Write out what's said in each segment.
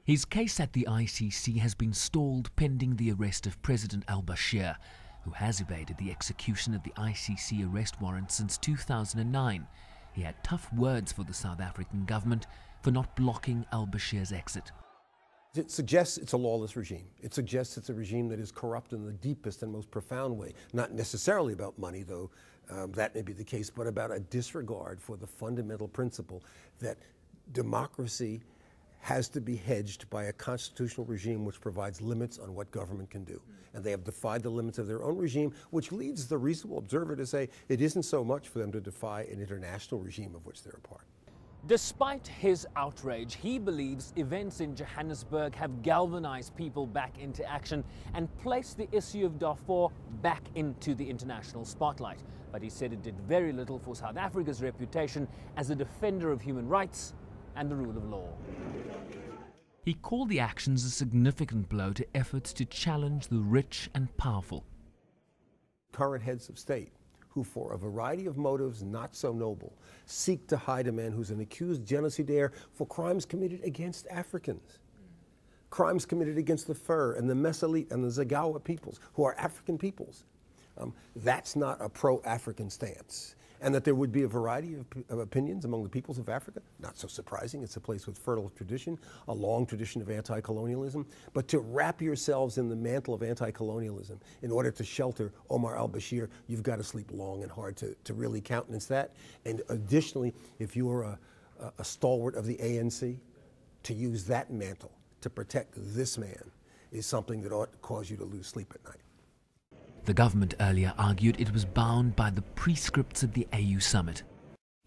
His case at the ICC has been stalled pending the arrest of President Al-Bashir, who has evaded the execution of the ICC arrest warrant since 2009. He had tough words for the South African government for not blocking Al-Bashir's exit. It suggests it's a lawless regime. It suggests it's a regime that is corrupt in the deepest and most profound way. Not necessarily about money, though that may be the case, but about a disregard for the fundamental principle that democracy has to be hedged by a constitutional regime which provides limits on what government can do. And they have defied the limits of their own regime, which leads the reasonable observer to say it isn't so much for them to defy an international regime of which they're a part. Despite his outrage, he believes events in Johannesburg have galvanized people back into action and placed the issue of Darfur back into the international spotlight. But he said it did very little for South Africa's reputation as a defender of human rights and the rule of law. He called the actions a significant blow to efforts to challenge the rich and powerful. Current heads of state who, for a variety of motives not so noble, seek to hide a man who's an accused genocidaire for crimes committed against Africans, crimes committed against the Fur and the Mesolite and the Zagawa peoples, who are African peoples. That's not a pro-African stance. And that there would be a variety of opinions among the peoples of Africa, not so surprising. It's a place with fertile tradition, a long tradition of anti-colonialism. But to wrap yourselves in the mantle of anti-colonialism in order to shelter Omar al-Bashir, you've got to sleep long and hard to really countenance that. And additionally, if you are a stalwart of the ANC, to use that mantle to protect this man is something that ought to cause you to lose sleep at night. The government earlier argued it was bound by the prescripts of the AU summit.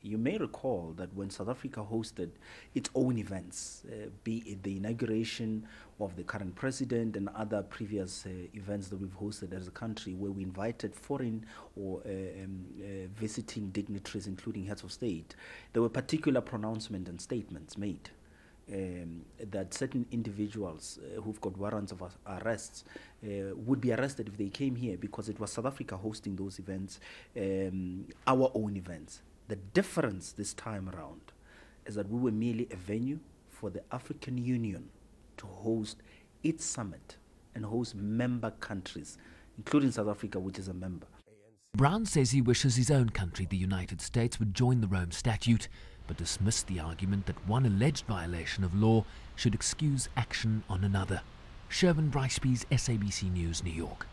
You may recall that when South Africa hosted its own events, be it the inauguration of the current president and other previous events that we've hosted as a country, where we invited foreign or visiting dignitaries, including heads of state, there were particular pronouncements and statements made that certain individuals who've got warrants of arrests would be arrested if they came here, because it was South Africa hosting those events, our own events. The difference this time around is that we were merely a venue for the African Union to host its summit and host member countries, including South Africa, which is a member. Brown says he wishes his own country, the United States, would join the Rome Statute, but dismissed the argument that one alleged violation of law should excuse action on another. Sherwin Bryceby's SABC News, New York.